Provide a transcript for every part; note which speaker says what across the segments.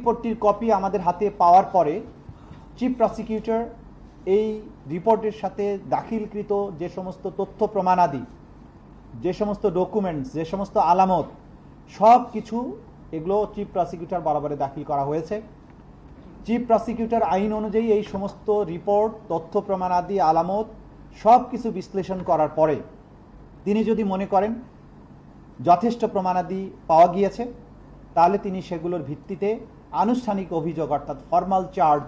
Speaker 1: রিপোর্টটির copy আমাদের হাতে পাওয়ার পরে চিফ প্রসিকিউটর এই রিপোর্টের সাথে দাখিলকৃত যে সমস্ত তথ্য প্রমাণাদি, যে সমস্ত ডকুমেন্টস, যে সমস্ত আলামত, সব কিছু এগুলো চিফ প্রসিকিউটর বরাবরে দাখিল করা হয়েছে। চিফ প্রসিকিউটর আইন অনুযায়ী এই সমস্ত রিপোর্ট, তথ্য প্রমাণাদি, আলামত সব কিছু বিশ্লেষণ করার পরে তিনি যদি মনে করেন যথেষ্ট প্রমাণাদি পাওয়া গিয়েছে, তাহলে তিনি সেগুলোর ভিত্তিতে আনুষ্ঠানিক অভিযোগ অর্থাৎ ফর্মাল চার্জ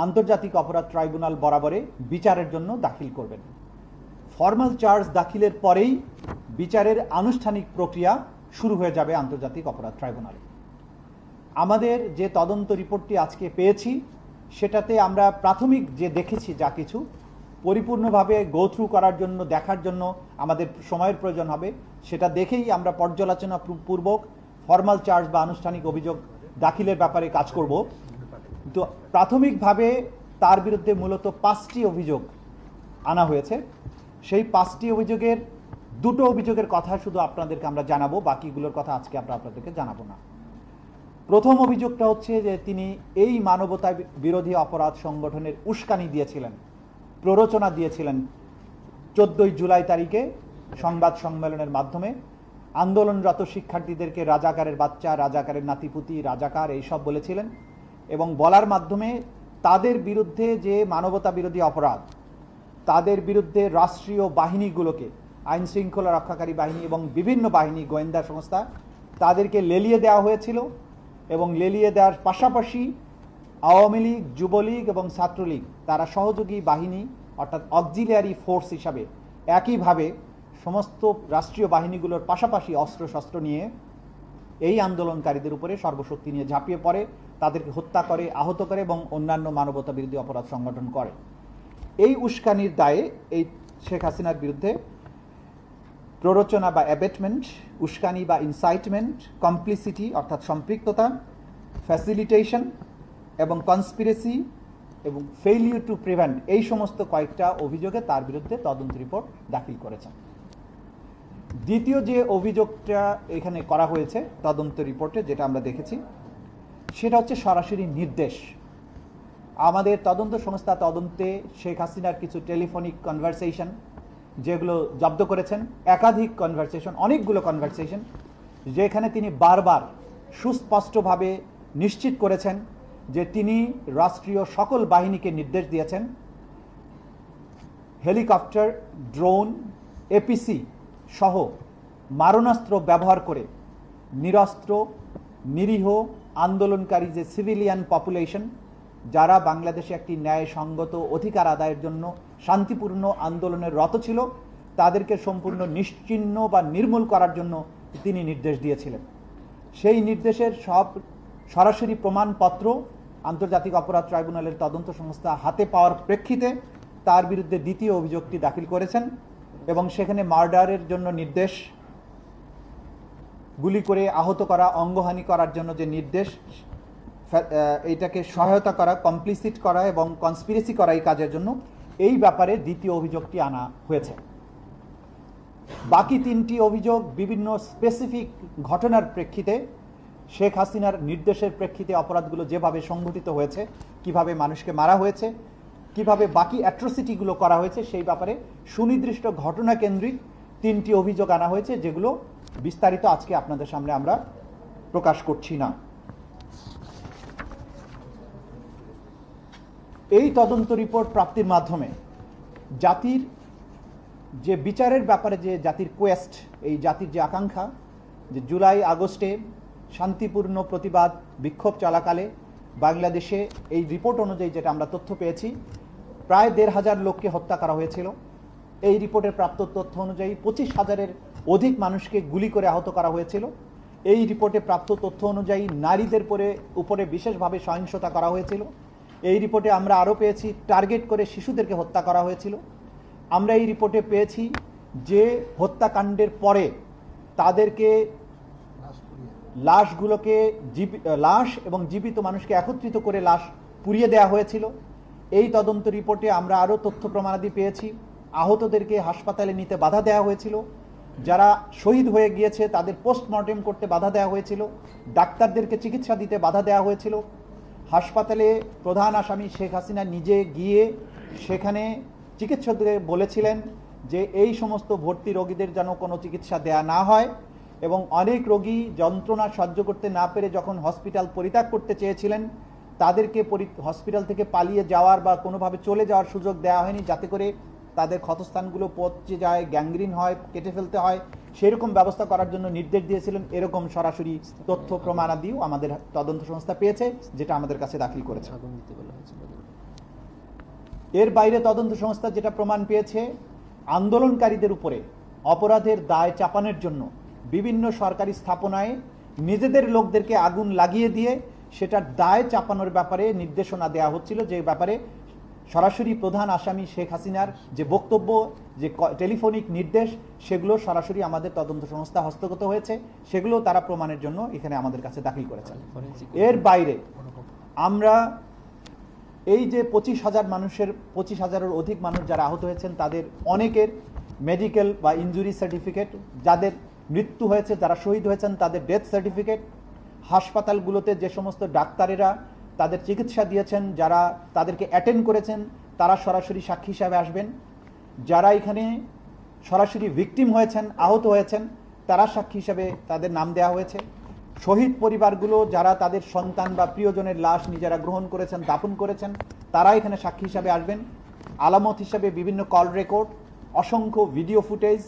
Speaker 1: আন্তর্জাতিক অপরাধ ট্রাইব্যুনাল বরাবরে বিচারের জন্য দাখিল করবেন। ফর্মাল চার্জ দাখিলের পরেই বিচারের আনুষ্ঠানিক প্রক্রিয়া শুরু হয়ে যাবে আন্তর্জাতিক অপরাধ ট্রাইব্যুনালে। আমাদের যে তদন্ত রিপোর্টটি আজকে পেয়েছি সেটাতে আমরা প্রাথমিক যে দেখেছি যা কিছু পরিপূর্ণভাবে গো থ্রু করার জন্য, দেখার জন্য আমাদের সময়ের প্রয়োজন হবে, সেটা দেখেই আমরা পর্যালোচনা পূর্বক ফর্মাল চার্জ বা আনুষ্ঠানিক অভিযোগ দাখিলের ব্যাপারে কাজ করব। তো প্রাথমিকভাবে তার বিরুদ্ধে মূলত 5টি অভিযোগ আনা হয়েছে। সেই 5টি অভিযোগের 2টো অভিযোগের কথা শুধু আপনাদেরকে আমরা জানাবো, বাকিগুলোর কথা আজকে আমরা আপনাদেরকে জানাবো না। প্রথম অভিযোগটা হচ্ছে যে তিনি এই মানবতা বিরোধী অপরাধ সংগঠনের উস্কানি দিয়েছিলেন, প্ররোচনা দিয়েছিলেন 14 জুলাই তারিখে সংবাদ সম্মেলনের মাধ্যমে আন্দোলনরত শিক্ষার্থীদেরকে রাজাকারের বাচ্চা, রাজাকারের নাতিপুতি, রাজাকার এইসব বলেছিলেন এবং বলার মাধ্যমে তাদের বিরুদ্ধে যে মানবতা বিরোধী অপরাধ, তাদের বিরুদ্ধে রাষ্ট্রীয় বাহিনীগুলোকে, আইন শৃঙ্খলা রক্ষাকারী বাহিনী এবং বিভিন্ন বাহিনী, গোয়েন্দা সংস্থা, তাদেরকে লেলিয়ে দেওয়া হয়েছিল এবং লেলিয়ে দেওয়ার পাশাপাশি আওয়ামী লীগ, যুবলীগ এবং ছাত্রলীগ তারা সহযোগী বাহিনী অর্থাৎ অক্সিলিয়ারি ফোর্স হিসাবে একইভাবে সমস্ত রাষ্ট্রীয় বাহিনীগুলোর পাশাপাশি অস্ত্রশস্ত্র নিয়ে এই আন্দোলনকারীদের উপরে সর্বশক্তি নিয়ে ঝাঁপিয়ে পড়ে, তাদেরকে হত্যা করে, আহত করে এবং অন্যান্য মানবতা বিরোধী অপরাধ সংগঠন করে। এই উস্কানির দায়ে এই শেখ হাসিনার বিরুদ্ধে প্ররোচনা বা অ্যাবেটমেন্ট, উস্কানি বা ইনসাইটমেন্ট, কমপ্লিসিটি অর্থাৎ সম্পৃক্ততা, ফ্যাসিলিটেশন এবং কনস্পিরেসি এবং ফেইলিউর টু প্রিভেন্ট, এই সমস্ত কয়েকটা অভিযোগে তার বিরুদ্ধে তদন্ত রিপোর্ট দাখিল করেছেন। দ্বিতীয় যে অভিযোগটা এখানে করা হয়েছে তদন্ত রিপোর্টে, যেটা আমরা দেখেছি, সেটা হচ্ছে সরাসরি নির্দেশ। আমাদের তদন্ত সংস্থা তদন্তে শেখ হাসিনার কিছু টেলিফোনিক কনভারসেশন যেগুলো জব্দ করেছেন, একাধিক কনভারসেশন, অনেকগুলো কনভারসেশন, যেখানে তিনি বারবার সুস্পষ্টভাবে নিশ্চিত করেছেন যে তিনি রাষ্ট্রীয় সকল বাহিনীকে নির্দেশ দিয়েছেন হেলিকপ্টার, ড্রোন, এপিসি সহ মারণাস্ত্র ব্যবহার করে নিরস্ত্র, নিরীহ আন্দোলনকারী যে সিভিলিয়ান পপুলেশন, যারা বাংলাদেশে একটি ন্যায়সঙ্গত অধিকার আদায়ের জন্য শান্তিপূর্ণ আন্দোলনের রত ছিল, তাদেরকে সম্পূর্ণ নিশ্চিহ্ন বা নির্মূল করার জন্য তিনি নির্দেশ দিয়েছিলেন। সেই নির্দেশের সব সরাসরি প্রমাণপত্র আন্তর্জাতিক অপরাধ ট্রাইব্যুনালের তদন্ত সংস্থা হাতে পাওয়ার প্রেক্ষিতে তার বিরুদ্ধে দ্বিতীয় অভিযোগটি দাখিল করেছেন এবং সেখানে মার্ডারের জন্য নির্দেশ, গুলি করে আহত করা, অঙ্গহানি করার জন্য যে নির্দেশ, এইটাকে সহায়তা করা, কমপ্লিসিট করা এবং কনস্পিরেসি করা এই কাজের জন্য, এই ব্যাপারে দ্বিতীয় অভিযোগটি আনা হয়েছে। বাকি 3টি অভিযোগ বিভিন্ন স্পেসিফিক ঘটনার প্রেক্ষিতে, শেখ হাসিনার নির্দেশের প্রেক্ষিতে অপরাধগুলো যেভাবে সংঘটিত হয়েছে, কিভাবে মানুষকে মারা হয়েছে, কিভাবে বাকি অ্যাট্রোসিটিগুলো করা হয়েছে, সেই ব্যাপারে সুনির্দিষ্ট ঘটনা কেন্দ্রিক 3টি অভিযোগ আনা হয়েছে, যেগুলো বিস্তারিত আজকে আপনাদের সামনে আমরা প্রকাশ করছি না। এই তদন্ত রিপোর্ট প্রাপ্তির মাধ্যমে জাতির যে বিচারের ব্যাপারে যে জাতির কোয়েস্ট, এই জাতির যে আকাঙ্ক্ষা, যে জুলাই আগস্টে শান্তিপূর্ণ প্রতিবাদ বিক্ষোভ চলাকালে বাংলাদেশে এই রিপোর্ট অনুযায়ী যেটা আমরা তথ্য পেয়েছি, প্রায় 1,500 লোককে হত্যা করা হয়েছিল। এই রিপোর্টের প্রাপ্ত তথ্য অনুযায়ী 25,000-এর অধিক মানুষকে গুলি করে আহত করা হয়েছিল। এই রিপোর্টে প্রাপ্ত তথ্য অনুযায়ী নারীদের উপরে বিশেষভাবে সহিংসতা করা হয়েছিল। এই রিপোর্টে আমরা আরও পেয়েছি টার্গেট করে শিশুদেরকে হত্যা করা হয়েছিল। আমরা এই রিপোর্টে পেয়েছি যে হত্যাকাণ্ডের পরে তাদেরকে লাশগুলোকে লাশ এবং জীবিত মানুষকে একত্রিত করে লাশ পুড়িয়ে দেওয়া হয়েছিল। এই তদন্ত রিপোর্টে আমরা আরও তথ্য প্রমাণাদি পেয়েছি। আহতদেরকে হাসপাতালে নিতে বাধা দেওয়া হয়েছিল, যারা শহীদ হয়ে গিয়েছে তাদের পোস্টমর্টেম করতে বাধা দেওয়া হয়েছিল, ডাক্তারদেরকে চিকিৎসা দিতে বাধা দেওয়া হয়েছিল। হাসপাতালে প্রধান আসামি শেখ হাসিনা নিজে গিয়ে সেখানে চিকিৎসকদের বলেছিলেন যে এই সমস্ত ভর্তি রোগীদের যেন কোনো চিকিৎসা দেয়া না হয়, এবং অনেক রোগী যন্ত্রণা সহ্য করতে না পেরে যখন হসপিটাল পরিত্যাগ করতে চেয়েছিলেন তাদেরকে হসপিটাল থেকে পালিয়ে যাওয়ার বা কোনোভাবে চলে যাওয়ার সুযোগ দেওয়া হয়নি, যাতে করে তাদের ক্ষতস্থানগুলো পচে যায়, গ্যাংগ্রিন হয়, কেটে ফেলতে হয়, সেরকম ব্যবস্থা করার জন্য নির্দেশ দিয়েছিলেন। এরকম সরাসরি তথ্য প্রমাণাদিও আমাদের তদন্ত সংস্থা পেয়েছে, যেটা আমাদের কাছে দাখিল করেছে। এর বাইরে তদন্ত সংস্থা যেটা প্রমাণ পেয়েছে, আন্দোলনকারীদের উপরে অপরাধের দায় চাপানোর জন্য বিভিন্ন সরকারি স্থাপনায় নিজেদের লোকদেরকে আগুন লাগিয়ে দিয়ে সেটার দায় চাপানোর ব্যাপারে নির্দেশনা দেওয়া হচ্ছিল, যে ব্যাপারে সরাসরি প্রধান আসামি শেখ হাসিনার যে বক্তব্য, যে টেলিফোনিক নির্দেশ, সেগুলো সরাসরি আমাদের তদন্ত সংস্থা হস্তগত হয়েছে, সেগুলো তারা প্রমাণের জন্য এখানে আমাদের কাছে দাখিল করেছেন। এর বাইরে আমরা এই যে 25,000-এর অধিক মানুষ যারা আহত হয়েছেন তাদের অনেকের মেডিকেল বা ইনজুরি সার্টিফিকেট, যাদের মৃত্যু হয়েছে, যারা শহীদ হয়েছেন তাদের ডেথ সার্টিফিকেট, হাসপাতালগুলোতে যে সমস্ত ডাক্তারেরা তাদের চিকিৎসা দিয়েছেন, যারা তাদেরকে অ্যাটেন্ড করেছেন, তারা সরাসরি সাক্ষী হিসাবে আসবেন। যারা এখানে সরাসরি ভিকটিম হয়েছেন, আহত হয়েছেন, তারা সাক্ষী হিসাবে তাদের নাম দেওয়া হয়েছে। শহীদ পরিবারগুলো যারা তাদের সন্তান বা প্রিয়জনের লাশ নিজেরা গ্রহণ করেছেন, দাফন করেছেন, তারা এখানে সাক্ষী হিসাবে আসবেন। আলামত হিসাবে বিভিন্ন কল রেকর্ড, অসংখ্য ভিডিও ফুটেজ,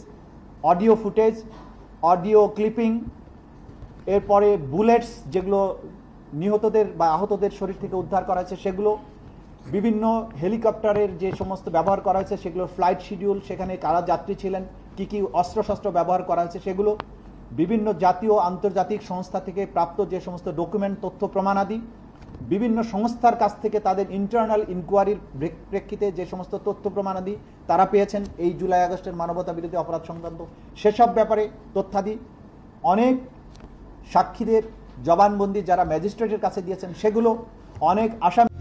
Speaker 1: অডিও ক্লিপিং, এরপরে বুলেটস যেগুলো নিহতদের বা আহতদের শরীর থেকে উদ্ধার করা হয়েছে সেগুলো, বিভিন্ন হেলিকপ্টারের যে সমস্ত ব্যবহার করা হয়েছে সেগুলো, ফ্লাইট শিডিউল, সেখানে কারা যাত্রী ছিলেন, কি অস্ত্রশস্ত্র ব্যবহার করা হয়েছে সেগুলো, বিভিন্ন জাতীয় আন্তর্জাতিক সংস্থা থেকে প্রাপ্ত যে সমস্ত ডকুমেন্ট, তথ্য প্রমাণাদি, বিভিন্ন সংস্থার কাছ থেকে তাদের ইন্টারনাল ইনকোয়ারির প্রেক্ষিতে যে সমস্ত তথ্য প্রমাণাদি তারা পেয়েছেন এই জুলাই আগস্টের মানবতা বিরোধী অপরাধ সংক্রান্ত, সেসব ব্যাপারে তথ্যাদি, অনেক সাক্ষীদের জবানবন্দি যারা ম্যাজিস্ট্রেটের কাছে দিয়েছেন সেগুলো, অনেক আসামি